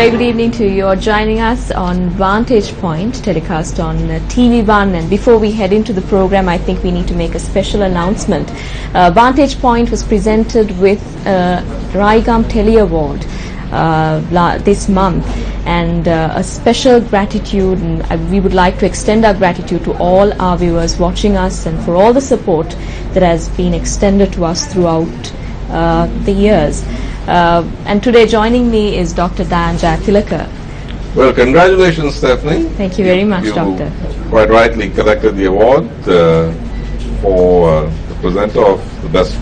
very good evening to you. You're joining us on Vantage Point, telecast on TV1. And before we head into the program, I think we need to make a special announcement. Vantage Point was presented with Raigam Tele Award this month, and a special gratitude, and we would like to extend our gratitude to all our viewers watching us and for all the support that has been extended to us throughout the years. And today joining me is Dr. Tilaka. Well, congratulations, Stephanie. Thank you very much, Doctor. Quite rightly collected the award for the presenter of the best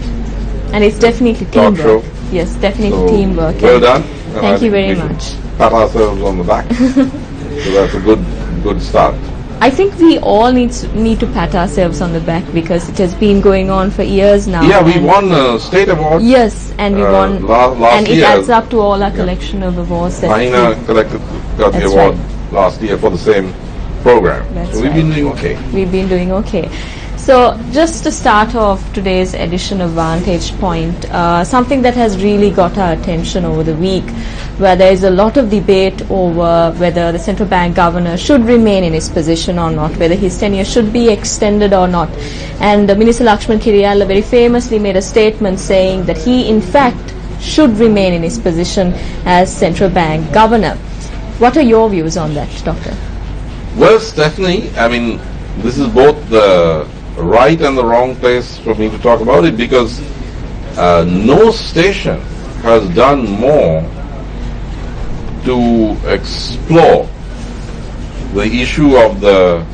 and it's definitely talk teamwork. show. Yes, definitely So, teamwork. well done. Thank you very much. Pat ourselves on the back. So that's a good start. I think we all need to pat ourselves on the back because it has been going on for years now. Yeah, we won a state award. Yes, and we won, last and it year. adds up to all our collection of awards. That Mahina got the That's award right. last year for the same program. That's so we've been doing okay. We've been doing okay. So just to start off today's edition of Vantage Point, something that has really got our attention over the week, where there is a lot of debate over whether the central bank governor should remain in his position or not, whether his tenure should be extended or not. And Minister Lakshman Kiriyala very famously made a statement saying that he in fact should remain in his position as central bank governor. What are your views on that, Doctor? Well, Stephanie, I mean, this is both the right and the wrong place for me to talk about it, because no station has done more to explore the issue of the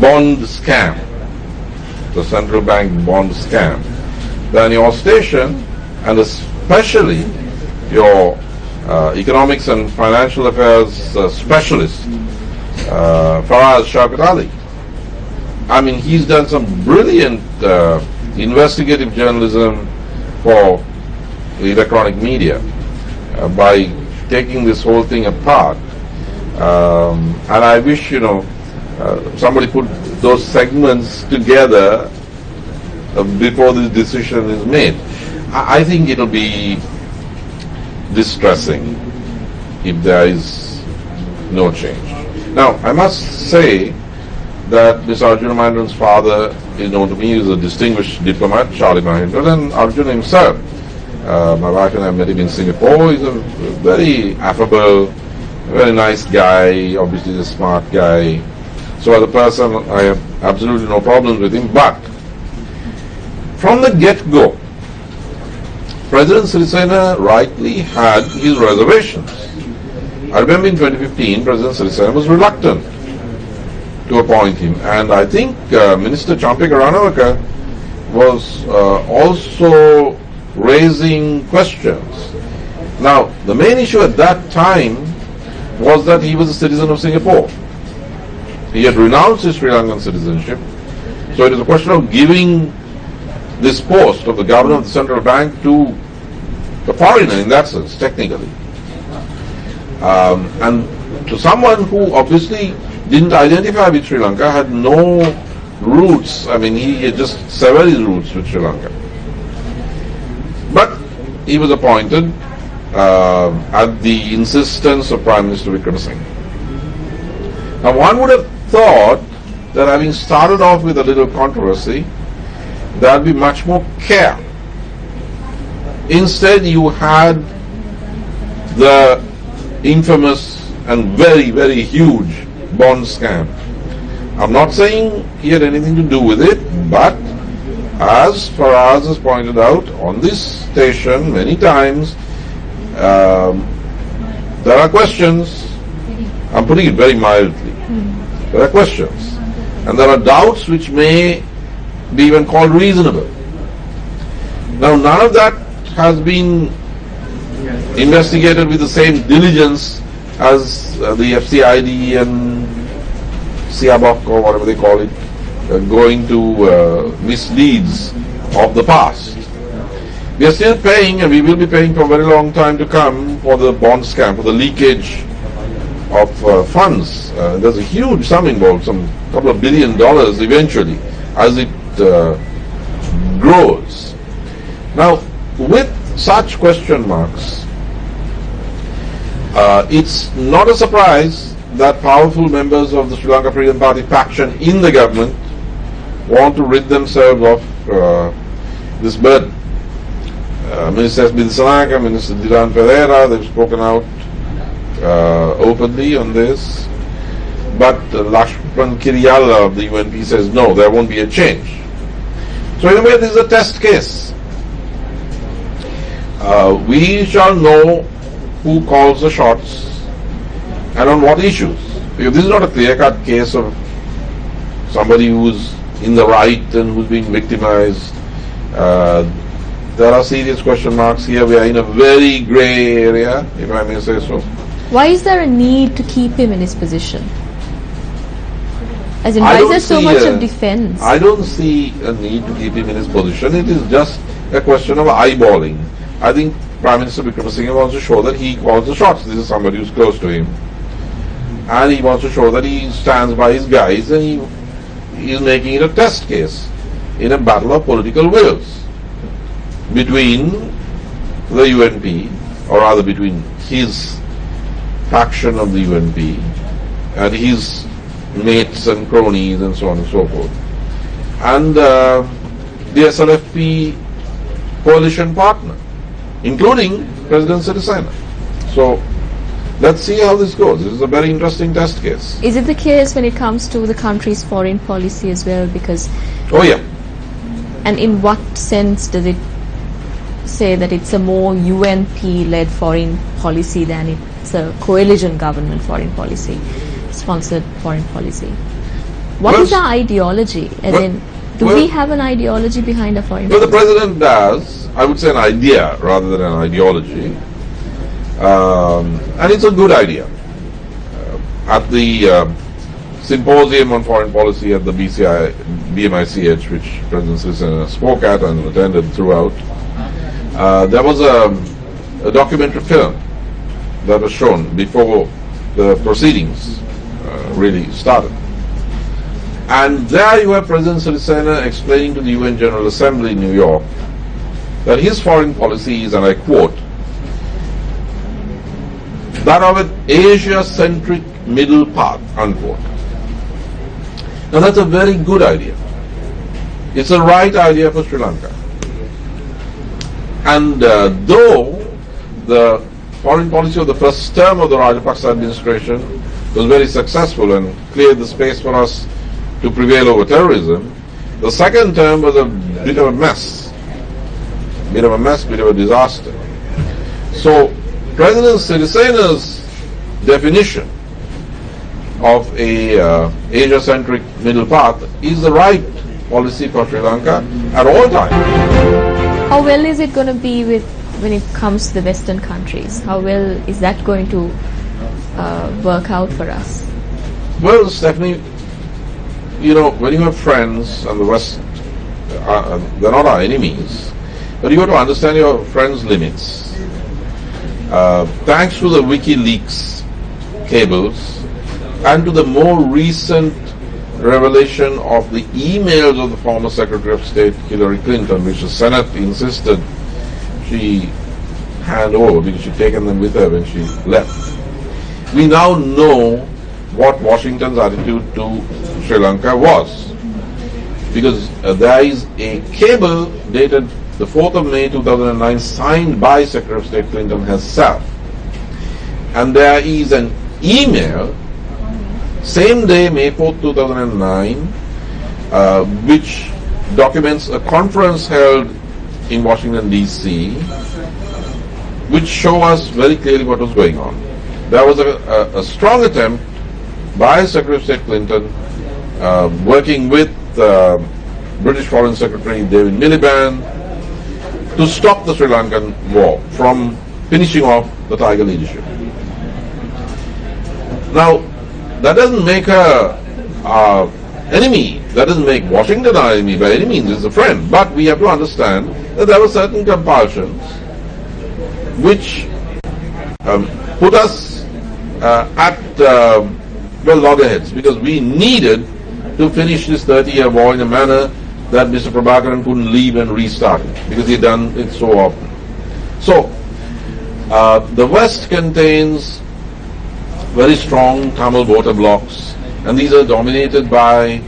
bond scam, the central bank bond scam, than your station, and especially your economics and financial affairs specialist, Faraz Shaukat Ali. I mean, he's done some brilliant investigative journalism for the electronic media by taking this whole thing apart. And I wish, somebody put those segments together before this decision is made. I think it'll be distressing if there is no change. Now, I must say that Mr. Arjuna Mahendra's father is known to me as a distinguished diplomat, Charlie Mahendra, and Arjuna himself. My wife and I met him in Singapore. He's a very affable, very nice guy, obviously a smart guy. So as a person, I have absolutely no problems with him. But from the get-go, President Sirisena rightly had his reservations. I remember in 2015, President Sirisena was reluctant to appoint him, and I think Minister Champika Ranawaka was also raising questions. Now, the main issue at that time was that he was a citizen of Singapore. He had renounced his Sri Lankan citizenship, so it is a question of giving this post of the governor of the central bank to a foreigner in that sense, technically. And to someone who obviously didn't identify with Sri Lanka, had no roots. I mean, he had just severed his roots with Sri Lanka. But he was appointed at the insistence of Prime Minister Wickremesinghe. Now, one would have thought that having started off with a little controversy, there would be much more care. Instead, you had the infamous and very, very huge bond scam. I'm not saying he had anything to do with it, but as Faraz has pointed out on this station many times, there are questions. I'm putting it very mildly. There are questions, and there are doubts which may be even called reasonable. Now, none of that has been investigated with the same diligence as the FCID and SIABOC or whatever they call it, going to misdeeds of the past. We are still paying, and we will be paying for a very long time to come, for the bond scam, for the leakage of funds. There's a huge sum involved, some couple of $1 billion eventually, as it grows. Now, with such question marks, It's not a surprise that powerful members of the Sri Lanka Freedom Party faction in the government want to rid themselves of this burden. Minister S. Sanaka, Minister Dilan Pereira, they've spoken out openly on this. But Lakshman Kiriyala of the UNP says no, there won't be a change. So in a way, this is a test case. We shall know who calls the shots and on what issues. Because this is not a clear-cut case of somebody who's in the right and who's being victimized. There are serious question marks here. We are in a very grey area, if I may say so. Why is there a need to keep him in his position? As in, why is there so much of defense? I don't see a need to keep him in his position. It is just a question of eyeballing. I think Prime Minister Wickremesinghe wants to show that he calls the shots. This is somebody who's close to him. And he wants to show that he stands by his guys and he is making it a test case in a battle of political wills between the UNP, or rather between his faction of the UNP and his mates and cronies and so on and so forth, and the SLFP coalition partner, including President Sirisena. So let's see how this goes. This is a very interesting test case. Is it the case when it comes to the country's foreign policy as well? Because oh yeah. And in what sense does it say that it's a more UNP-led foreign policy than it's a coalition government foreign policy, sponsored foreign policy? What is our ideology? As in, do we have an ideology behind our foreign policy? Well, the President does. I would say an idea rather than an ideology. And it's a good idea. At the symposium on foreign policy at the BMICH, which President Sirisena spoke at and attended throughout, there was a documentary film that was shown before the proceedings really started. And there you have President Sirisena explaining to the UN General Assembly in New York that his foreign policy is, and I quote, that of an Asia-centric middle path, unquote. Now that's a very good idea. It's the right idea for Sri Lanka. And though the foreign policy of the first term of the Rajapaksa administration was very successful and cleared the space for us to prevail over terrorism, the second term was a bit of a mess. Bit of a disaster. So President Sirisena's definition of a Asia-centric middle path is the right policy for Sri Lanka at all times. How well is it going to be when it comes to the Western countries? How well is that going to work out for us? Well, Stephanie, you know, when you have friends and the West, they're not our enemies, but you have to understand your friends' limits. Thanks to the WikiLeaks cables and to the more recent revelation of the emails of the former Secretary of State Hillary Clinton, which the Senate insisted she hand over because she'd taken them with her when she left. We now know what Washington's attitude to Sri Lanka was, because there is a cable dated the 4th of May 2009 signed by Secretary of State Clinton herself, and there is an email same day, May 4th, 2009, which documents a conference held in Washington, D.C., which show us very clearly what was going on. There was a strong attempt by Secretary of State Clinton, working with British Foreign Secretary David Miliband, to stop the Sri Lankan war from finishing off the Tiger leadership. Now, that doesn't make her our enemy. That doesn't make Washington our enemy by any means. It's a friend. But we have to understand that there were certain compulsions which put us at loggerheads, because we needed to finish this 30-year war in a manner that Mr. Prabhakaran couldn't leave and restart it, because he'd done it so often. So, the West contains very strong Tamil voter blocks, and these are dominated by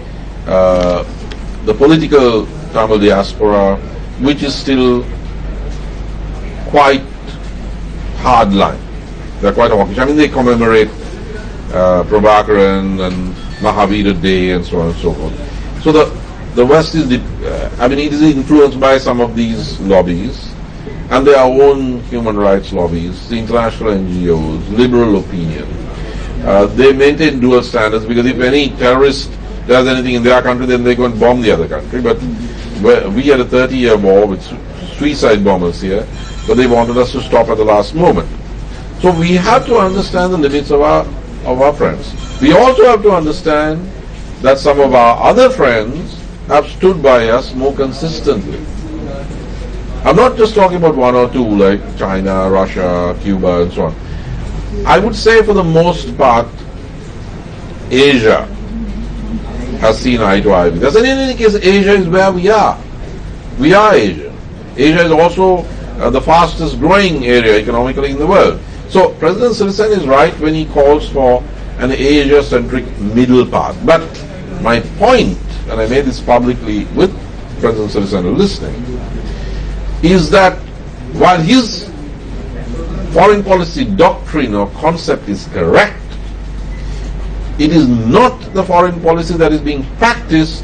the political Tamil diaspora, which is still quite hardline. They're quite hawkish. I mean, they commemorate Prabhakaran and Mahavira Day and so on and so forth. So the West is, it is influenced by some of these lobbies and their own human rights lobbies, the international NGOs, liberal opinion. They maintain dual standards because if any terrorist does anything in their country, then they go and bomb the other country. But we had a 30-year war with suicide bombers here, but they wanted us to stop at the last moment. So we have to understand the limits of our friends. We also have to understand that some of our other friends have stood by us more consistently. I'm not just talking about one or two like China, Russia, Cuba and so on. I would say for the most part, Asia has seen eye to eye with us. And in any case, Asia is where we are. We are Asia. Asia is also the fastest growing area economically in the world. So President Sirsen is right when he calls for an Asia-centric middle path. But my point, and I made this publicly with President Sirsen listening, is that while his foreign policy doctrine or concept is correct, it is not the foreign policy that is being practiced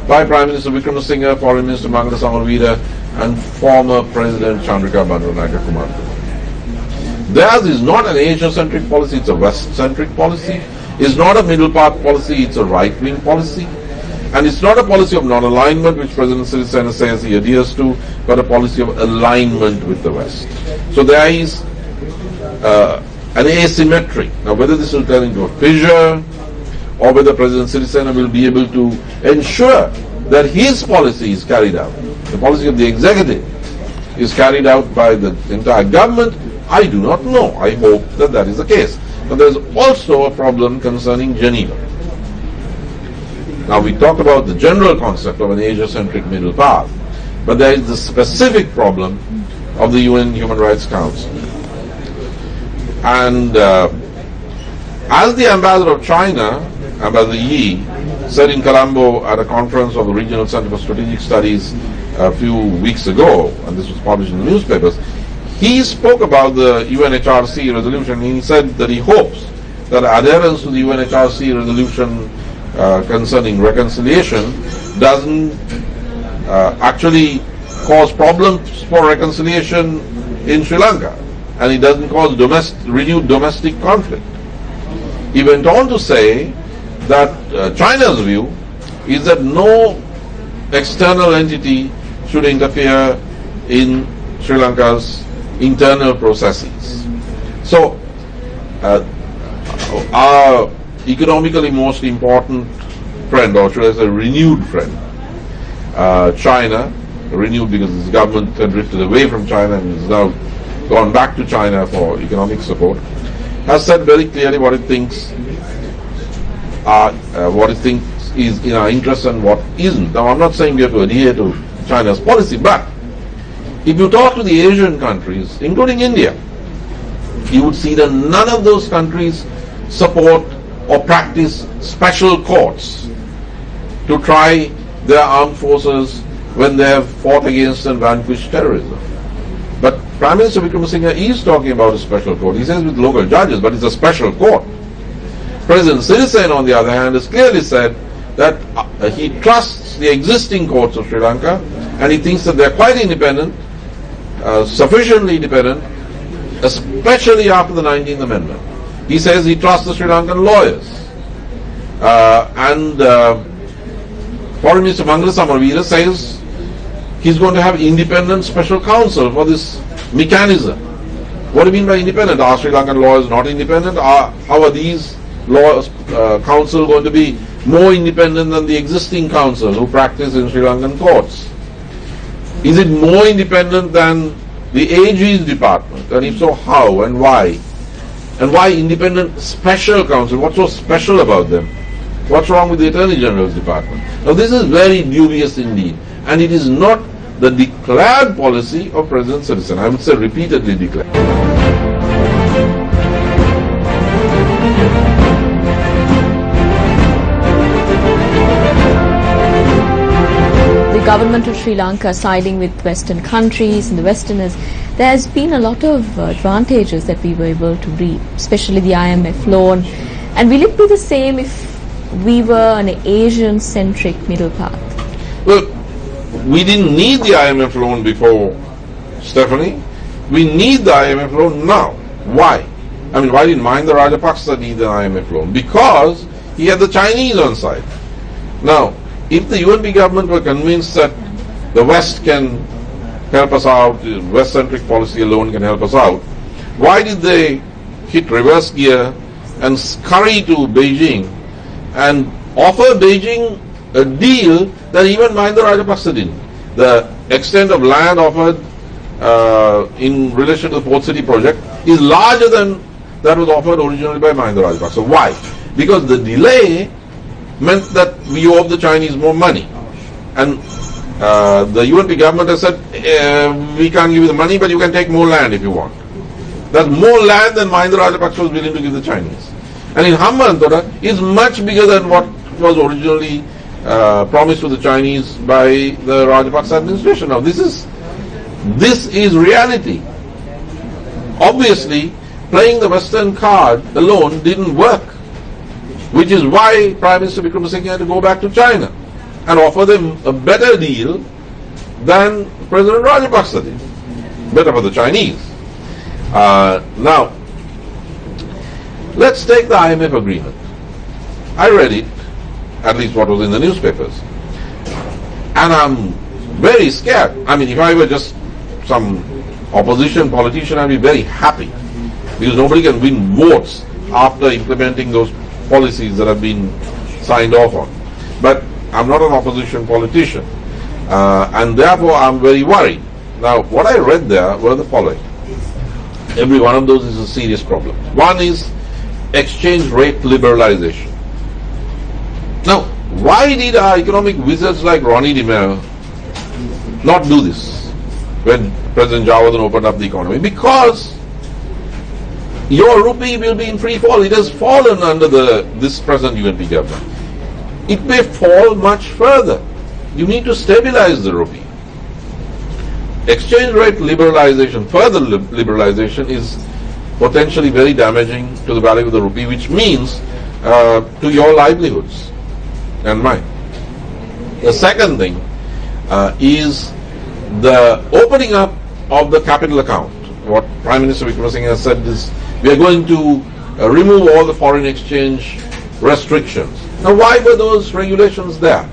by Prime Minister Wickremesinghe, Foreign Minister Mangala Samaraweera, and former President Chandrika Bandaranaike Kumarapati. Theirs is not an Asia-centric policy, it's a West-centric policy. It's not a middle path policy, it's a right-wing policy. And it's not a policy of non-alignment, which President Sirsen says he adheres to, but a policy of alignment with the West. So there is an asymmetry. Now whether this will turn into a fissure, or whether President Sirsen will be able to ensure that his policy is carried out, the policy of the executive is carried out by the entire government, I do not know. I hope that that is the case. But there is also a problem concerning Geneva. Now we talk about the general concept of an Asia-centric middle path, but there is the specific problem of the UN Human Rights Council. And as the ambassador of China, Ambassador Yi, said in Colombo at a conference of the Regional Center for Strategic Studies a few weeks ago, and this was published in the newspapers, he spoke about the UNHRC resolution, and he said that he hopes that adherence to the UNHRC resolution concerning reconciliation doesn't actually cause problems for reconciliation in Sri Lanka, and it doesn't cause renewed domestic conflict. He went on to say that China's view is that no external entity should interfere in Sri Lanka's internal processes. So, our economically most important friend, or should I say renewed friend, China, renewed because its government had drifted away from China and has now gone back to China for economic support, has said very clearly what it thinks is in our interest and what isn't. Now, I'm not saying we have to adhere to China's policy, but if you talk to the Asian countries, including India, you would see that none of those countries support or practice special courts to try their armed forces when they have fought against and vanquished terrorism. But Prime Minister Wickremesinghe is talking about a special court. He says with local judges, but it's a special court. President Sirsen, on the other hand, has clearly said that he trusts the existing courts of Sri Lanka, and he thinks that they're quite independent, sufficiently independent, especially after the 19th Amendment. He says he trusts the Sri Lankan lawyers. Foreign Minister Mangala Samaraweera says he's going to have independent special counsel for this mechanism. What do you mean by independent? Are Sri Lankan lawyers not independent? How are these lawyers, counsel going to be more independent than the existing counsel who practice in Sri Lankan courts? Is it more independent than the AG's department? And if so, how and why? And why independent special counsel? What's so special about them? What's wrong with the Attorney General's department? Now this is very dubious indeed, and it is not the declared policy of President Sirsen. I would say repeatedly declared. government of Sri Lanka siding with Western countries and the Westerners, there has been a lot of advantages that we were able to reap, especially the IMF loan. And will it be the same if we were an Asian-centric middle path? Well, we didn't need the IMF loan before, Stephanie. We need the IMF loan now. Why? I mean, why didn't Mahinda Rajapaksa need the IMF loan? Because he had the Chinese on side. Now, if the UNP government were convinced that the West can help us out, West-centric policy alone can help us out, why did they hit reverse gear and scurry to Beijing and offer Beijing a deal that even Mahinda Rajapaksa didn't? The extent of land offered in relation to the Port City project is larger than that was offered originally by Mahinda Rajapaksa. Why? Because the delay meant that we owe the Chinese more money. And the UNP government has said, we can't give you the money, but you can take more land if you want. That's more land than Mahinda Rajapaksa was willing to give the Chinese. And in Hambantota is much bigger than what was originally promised to the Chinese by the Rajapaksa administration. Now this is reality. Obviously, playing the Western card alone didn't work, which is why Prime Minister Wickremesinghe had to go back to China and offer them a better deal than President Rajapaksa did. Better for the Chinese. Now, let's take the IMF agreement. I read it, at least what was in the newspapers, and I'm very scared. I mean, if I were just some opposition politician, I'd be very happy, because nobody can win votes after implementing those policies that have been signed off on. But I'm not an opposition politician, and therefore I'm very worried. Now, what I read there were the following. Every one of those is a serious problem. One is exchange rate liberalization. Now, why did our economic wizards like Ronnie DeMere not do this when President Jawardhan opened up the economy? Because your rupee will be in free fall. It has fallen under this present UNP government. It may fall much further. You need to stabilize the rupee. Exchange rate liberalization, further liberalization, is potentially very damaging to the value of the rupee, which means to your livelihoods and mine. The second thing is the opening up of the capital account. What Prime Minister Wickremesinghe has said is, we are going to remove all the foreign exchange restrictions. Now, why were those regulations there?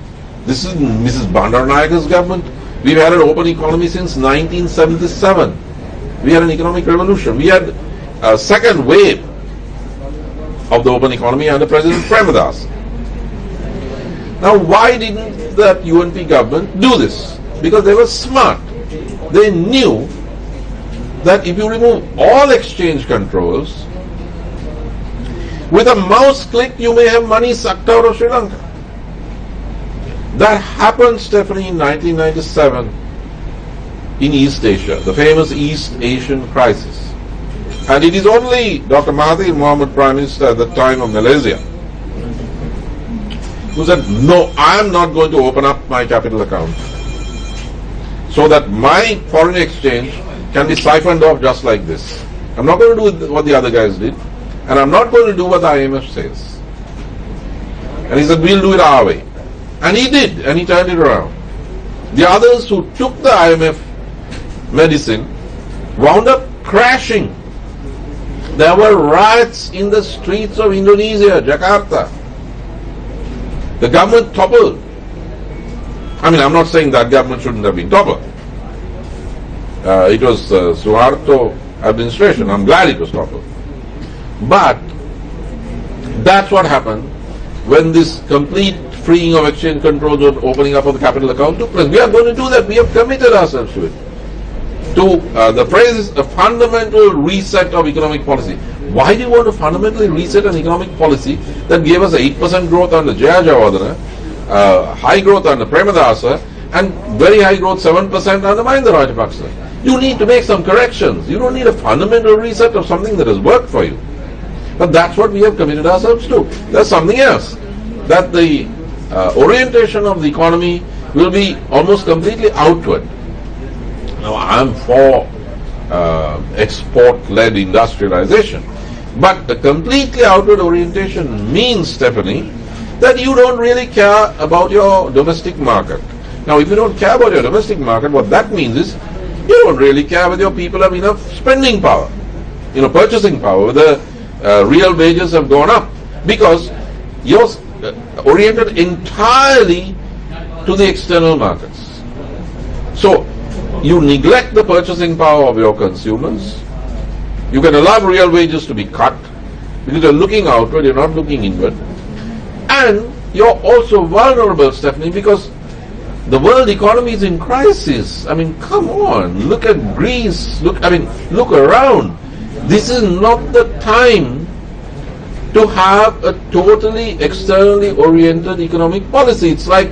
This is Mrs. Bandaranaike's government. We've had an open economy since 1977. We had an economic revolution. We had a second wave of the open economy under President Premadas. Now, why didn't the UNP government do this? Because they were smart. They knew that if you remove all exchange controls, with a mouse click you may have money sucked out of Sri Lanka. That happened, Stephanie, in 1997 in East Asia, the famous East Asian crisis. And it is only Dr. Mahathir Mohamad, Prime Minister at the time of Malaysia, who said, no, I am not going to open up my capital account so that my foreign exchange can be siphoned off just like this. I'm not going to do what the other guys did, and I'm not going to do what the IMF says. And he said, we'll do it our way. And he did, and he turned it around. The others who took the IMF medicine wound up crashing. There were riots in the streets of Indonesia, Jakarta. The government toppled. I mean, I'm not saying that government shouldn't have been toppled. It was Suharto administration. I'm glad it was toppled. But that's what happened when this complete freeing of exchange controls or opening up of the capital account took place. We are going to do that. We have committed ourselves to it. The phrase is a fundamental reset of economic policy. Why do you want to fundamentally reset an economic policy that gave us 8% growth under Jaya Jawardhan, high growth under Premadasa, and very high growth 7% under Mahinda Rajapaksa? You need to make some corrections. You don't need a fundamental reset of something that has worked for you. But that's what we have committed ourselves to. There's something else. That the orientation of the economy will be almost completely outward. Now, I'm for export-led industrialization, but a completely outward orientation means, Stephanie, that you don't really care about your domestic market. Now, if you don't care about your domestic market, what that means is you don't really care whether your people have enough spending power, purchasing power, whether real wages have gone up, because you're oriented entirely to the external markets. So, you neglect the purchasing power of your consumers. You can allow real wages to be cut because you're looking outward, you're not looking inward. And you're also vulnerable, Stephanie, because the world economy is in crisis. I mean, come on, look at Greece, look around. This is not the time to have a totally externally oriented economic policy. It's like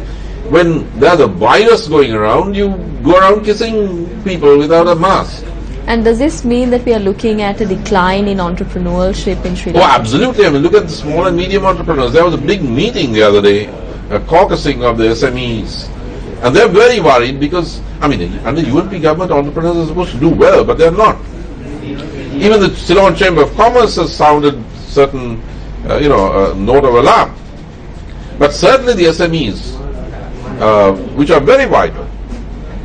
when there's a virus going around, you go around kissing people without a mask. And does this mean that we are looking at a decline in entrepreneurship in Sri Lanka? Oh, absolutely. I mean, look at the small and medium entrepreneurs. There was a big meeting the other day, a caucusing of the SMEs. And they're very worried because, under UNP government, entrepreneurs are supposed to do well, but they're not. Even the Ceylon Chamber of Commerce has sounded certain, note of alarm. But certainly the SMEs, which are very vital.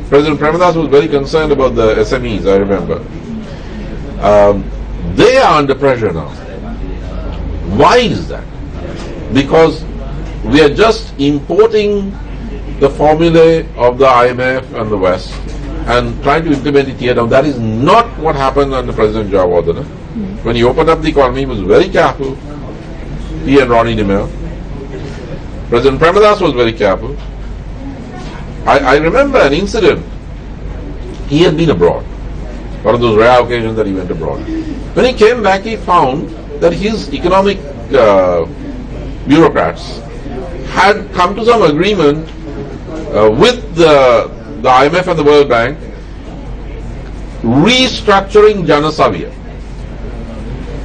President Premadas was very concerned about the SMEs, I remember. They are under pressure now. Why is that? Because we are just importing the formulae of the IMF and the West and trying to implement it here. Now, that is not what happened under President Jayawardena. When he opened up the economy, he was very careful. He and Ronnie DeMille. President Premadas was very careful. I remember an incident. He had been abroad. One of those rare occasions that he went abroad. When he came back, he found that his economic bureaucrats had come to some agreement with the IMF and the World Bank restructuring Janasavya.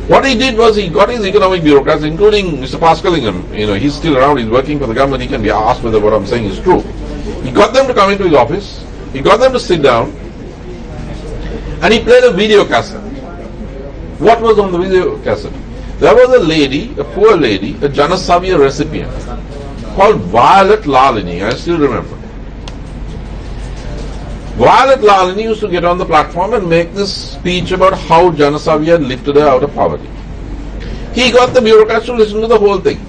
What he did was he got his economic bureaucrats, including Mr. Pascalingham, he's still around, he's working for the government, he can be asked whether what I'm saying is true. He got them to come into his office, he got them to sit down, and he played a video cassette. What was on the video cassette? There was a lady, a poor lady, a Janasavya recipient, called Violet Lalini, I still remember. Violet Lalini used to get on the platform and make this speech about how Janasavya had lifted her out of poverty. He got the bureaucrats to listen to the whole thing.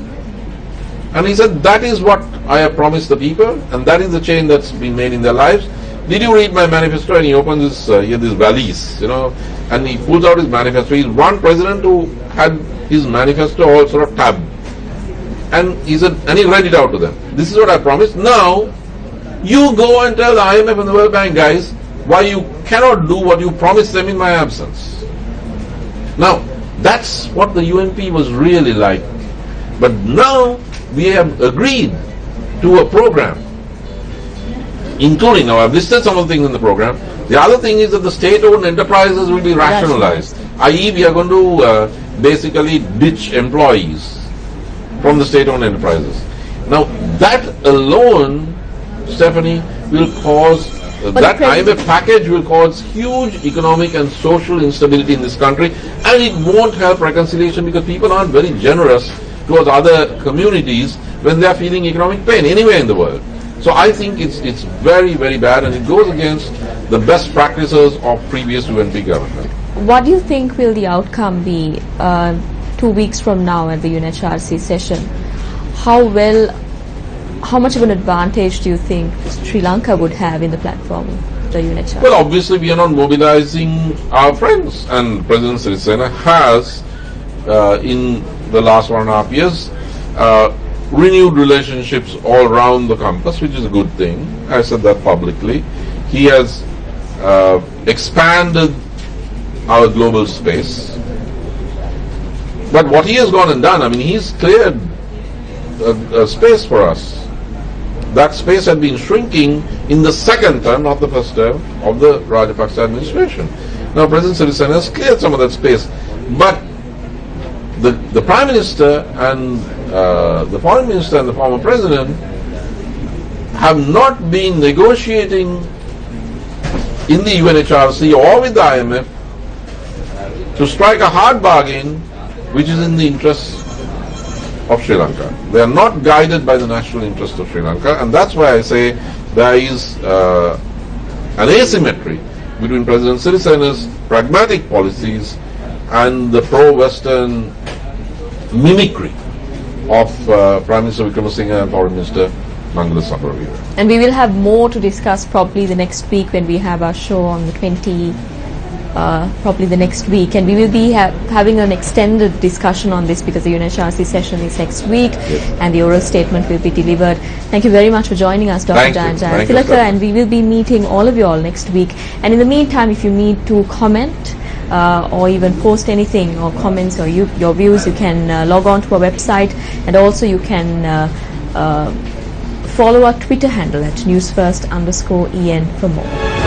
And he said, that is what I have promised the people, and that is the change that's been made in their lives. Did you read my manifesto? And he opens this valise, and he pulls out his manifesto. He's one president who had his manifesto all sort of tabbed. And he said, and he read it out to them. This is what I promised. Now, you go and tell the IMF and the World Bank guys why you cannot do what you promised them in my absence. Now, that's what the UNP was really like. But now, we have agreed to a program, including, now I've listed some of the things in the program. The other thing is that the state-owned enterprises will be rationalized, i.e. we are going to basically ditch employees from the state-owned enterprises. Now, that alone, Stephanie, will cause, that IMF package will cause huge economic and social instability in this country, and it won't help reconciliation because people aren't very generous towards other communities when they are feeling economic pain anywhere in the world. So I think it's very, very bad, and it goes against the best practices of previous UNP government. What do you think will the outcome be 2 weeks from now at the UNHRC session? How much of an advantage do you think Sri Lanka would have in the platform of the UNHRC? Well, obviously we are not mobilizing our friends, and President Sirisena has in the last 1.5 years renewed relationships all around the campus, which is a good thing. I said that publicly. He has expanded our global space. But what he has gone and done, he's cleared a space for us. That space had been shrinking in the second term, not the first term, of the Rajapaksa administration. Now President Sirisena has cleared some of that space. But the Prime Minister and the Foreign Minister and the former President have not been negotiating in the UNHRC or with the IMF to strike a hard bargain which is in the interest of Sri Lanka. They are not guided by the national interest of Sri Lanka, and that's why I say there is an asymmetry between President Sirisena's pragmatic policies and the pro-Western mimicry of Prime Minister Wickremesinghe and Foreign Minister Mangala Samaraweera. And we will have more to discuss probably the next week when we have our show on the probably the next week, and we will be having an extended discussion on this because the UNHRC session is next week, and the oral statement will be delivered. Thank you very much for joining us, Dr. Jayanjaya Tilaka, and we will be meeting all of you all next week. And in the meantime, if you need to comment or even post anything or comments or your views, you can log on to our website, and also you can follow our Twitter handle at Newsfirst_EN for more.